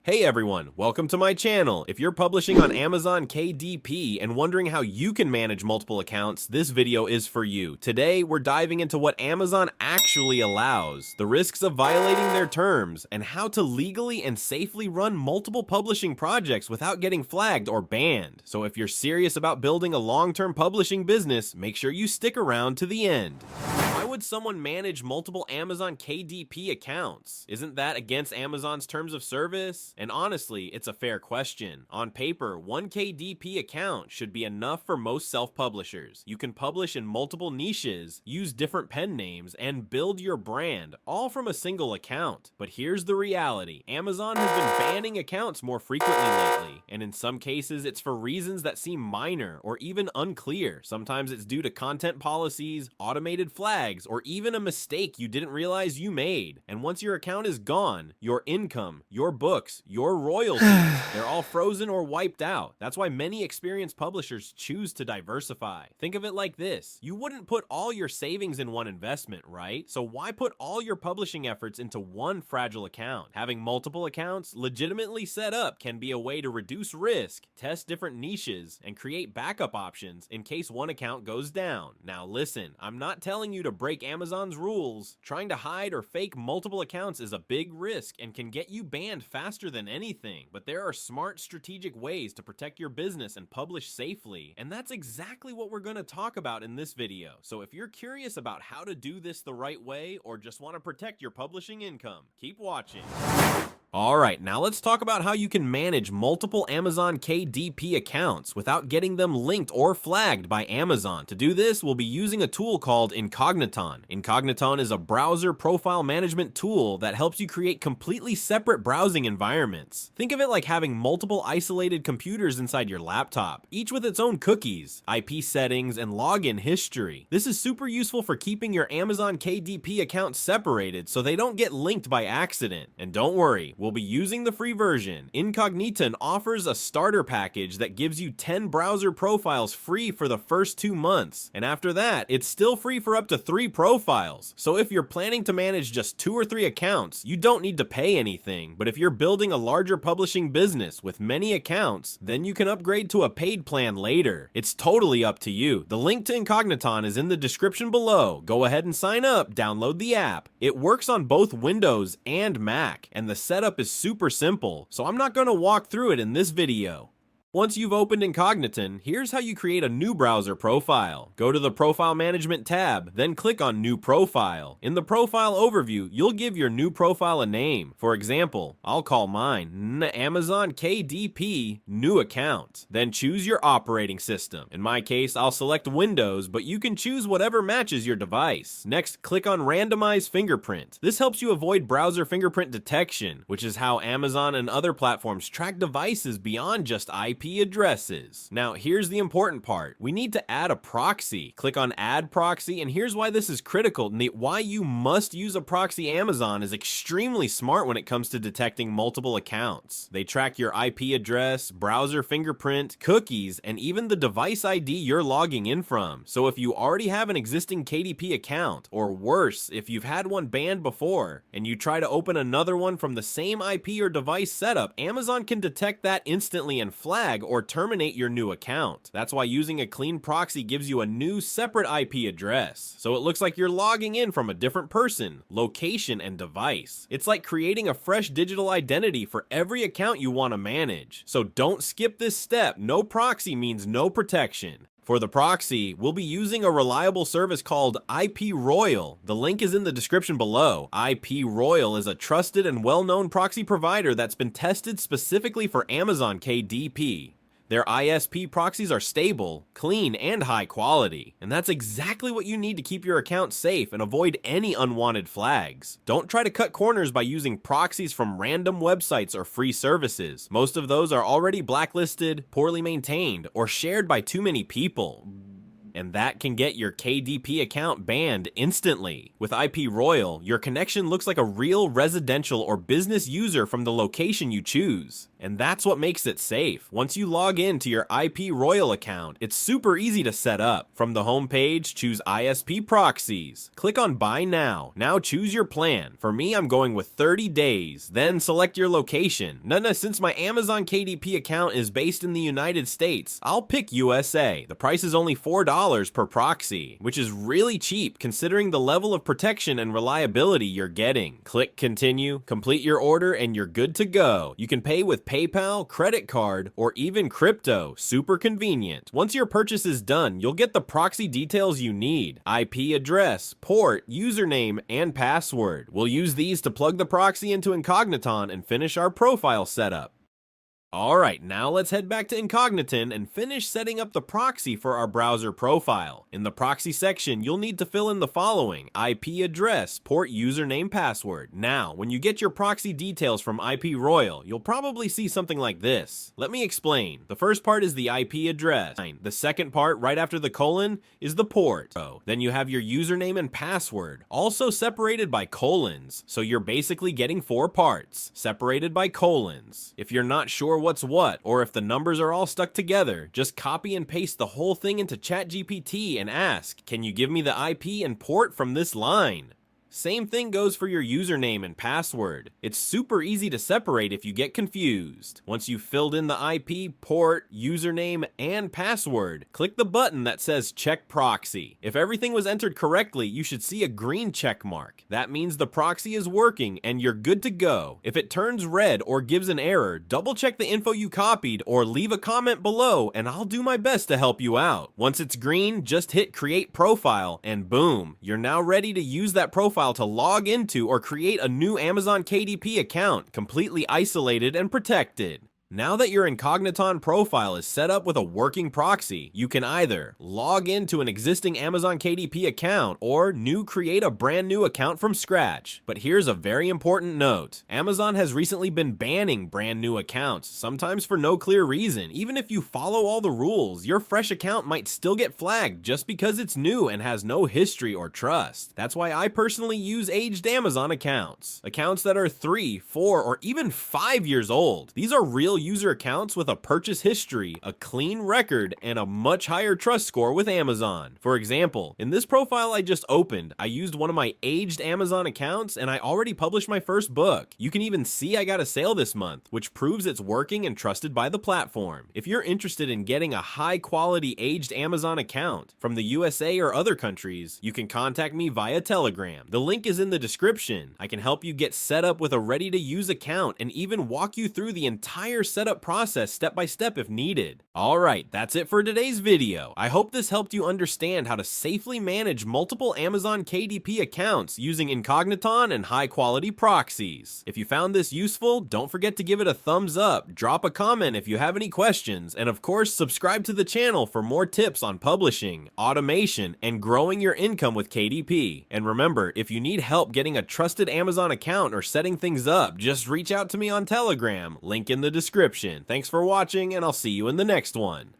Hey everyone, welcome to my channel. If you're publishing on Amazon KDP and wondering how you can manage multiple accounts, this video is for you. Today, we're diving into what Amazon actually allows, the risks of violating their terms, and how to legally and safely run multiple publishing projects without getting flagged or banned. So if you're serious about building a long-term publishing business, make sure you stick around to the end. Why would someone manage multiple Amazon KDP accounts? Isn't that against Amazon's terms of service? And honestly, it's a fair question. On paper, one KDP account should be enough for most self-publishers. You can publish in multiple niches, use different pen names, and build your brand, all from a single account. But here's the reality. Amazon has been banning accounts more frequently lately, and in some cases, it's for reasons that seem minor or even unclear. Sometimes it's due to content policies, automated flags, or even a mistake you didn't realize you made. And once your account is gone, your income, your books, your royalties, they're all frozen or wiped out. That's why many experienced publishers choose to diversify. Think of it like this. You wouldn't put all your savings in one investment, right? So why put all your publishing efforts into one fragile account? Having multiple accounts legitimately set up can be a way to reduce risk, test different niches, and create backup options in case one account goes down. Now listen, I'm not telling you to break Amazon's rules. Trying to hide or fake multiple accounts is a big risk and can get you banned faster than anything, but there are smart strategic ways to protect your business and publish safely, and that's exactly what we're going to talk about in this video. So if you're curious about how to do this the right way or just want to protect your publishing income, keep watching. Alright, now let's talk about how you can manage multiple Amazon KDP accounts without getting them linked or flagged by Amazon. To do this, we'll be using a tool called Incogniton. Incogniton is a browser profile management tool that helps you create completely separate browsing environments. Think of it like having multiple isolated computers inside your laptop, each with its own cookies, IP settings, and login history. This is super useful for keeping your Amazon KDP accounts separated so they don't get linked by accident. And don't worry, we'll be using the free version. Incogniton offers a starter package that gives you 10 browser profiles free for the first 2 months. And after that, it's still free for up to 3 profiles. So if you're planning to manage just 2 or 3 accounts, you don't need to pay anything. But if you're building a larger publishing business with many accounts, then you can upgrade to a paid plan later. It's totally up to you. The link to Incogniton is in the description below. Go ahead and sign up, download the app. It works on both Windows and Mac, and the setup is super simple, so I'm not going to walk through it in this video. Once you've opened Incogniton, here's how you create a new browser profile. Go to the Profile Management tab, then click on New Profile. In the profile overview, you'll give your new profile a name. For example, I'll call mine Amazon KDP New Account. Then choose your operating system. In my case, I'll select Windows, but you can choose whatever matches your device. Next, click on Randomize Fingerprint. This helps you avoid browser fingerprint detection, which is how Amazon and other platforms track devices beyond just IP addresses. Now, here's the important part. We need to add a proxy. Click on Add Proxy, and here's why this is critical and why you must use a proxy. Amazon is extremely smart when it comes to detecting multiple accounts. They track your IP address, browser fingerprint, cookies, and even the device ID you're logging in from. So if you already have an existing KDP account, or worse, if you've had one banned before, and you try to open another one from the same IP or device setup, Amazon can detect that instantly and flag or terminate your new account. That's why using a clean proxy gives you a new separate IP address, so it looks like you're logging in from a different person, location, and device. It's like creating a fresh digital identity for every account you want to manage. So don't skip this step. No proxy means no protection. For the proxy, we'll be using a reliable service called IP Royal. The link is in the description below. IP Royal is a trusted and well-known proxy provider that's been tested specifically for Amazon KDP. Their ISP proxies are stable, clean, and high quality. And that's exactly what you need to keep your account safe and avoid any unwanted flags. Don't try to cut corners by using proxies from random websites or free services. Most of those are already blacklisted, poorly maintained, or shared by too many people. and that can get your KDP account banned instantly. With IP Royal, your connection looks like a real residential or business user from the location you choose. And that's what makes it safe. Once you log in to your IP Royal account, it's super easy to set up. From the home page, choose ISP proxies. Click on Buy Now. Now choose your plan. For me, I'm going with 30 days. Then select your location. Since my Amazon KDP account is based in the United States, I'll pick USA. The price is only $4 per proxy, which is really cheap considering the level of protection and reliability you're getting. Click Continue, complete your order, and you're good to go. You can pay with PayPal, credit card, or even crypto. Super convenient. Once your purchase is done, you'll get the proxy details you need: IP address, port, username, and password. We'll use these to plug the proxy into Incogniton and finish our profile setup. Alright, now let's head back to Incogniton and finish setting up the proxy for our browser profile. In the proxy section, you'll need to fill in the following: IP address, port, username, password. Now, when you get your proxy details from IP Royal, you'll probably see something like this. Let me explain. The first part is the IP address. The second part, right after the colon, is the port. Then you have your username and password, also separated by colons. So you're basically getting 4 parts, separated by colons. If you're not sure what's what, or if the numbers are all stuck together, just copy and paste the whole thing into ChatGPT and ask, can you give me the IP and port from this line? Same thing goes for your username and password. It's super easy to separate if you get confused. Once you've filled in the IP, port, username, and password, click the button that says Check Proxy. If everything was entered correctly, you should see a green check mark. That means the proxy is working and you're good to go. If it turns red or gives an error, double check the info you copied or leave a comment below and I'll do my best to help you out. Once it's green, just hit Create Profile and boom, you're now ready to use that profile to log into or create a new Amazon KDP account, completely isolated and protected. Now that your Incogniton profile is set up with a working proxy, you can either log into an existing Amazon KDP account or create a brand new account from scratch. But here's a very important note. Amazon has recently been banning brand new accounts, sometimes for no clear reason. Even if you follow all the rules, your fresh account might still get flagged just because it's new and has no history or trust. That's why I personally use aged Amazon accounts. Accounts that are 3, 4, or even 5 years old. These are real user accounts with a purchase history, a clean record, and a much higher trust score with Amazon. For example, in this profile I just opened, I used one of my aged Amazon accounts and I already published my first book. You can even see I got a sale this month, which proves it's working and trusted by the platform. If you're interested in getting a high quality aged Amazon account from the USA or other countries, you can contact me via Telegram. The link is in the description. I can help you get set up with a ready to use account and even walk you through the entire setup process step by step if needed. Alright, that's it for today's video. I hope this helped you understand how to safely manage multiple Amazon KDP accounts using Incogniton and high quality proxies. If you found this useful, don't forget to give it a thumbs up, drop a comment if you have any questions, and of course subscribe to the channel for more tips on publishing, automation, and growing your income with KDP. And remember, if you need help getting a trusted Amazon account or setting things up, just reach out to me on Telegram, link in the description. Thanks for watching, and I'll see you in the next one.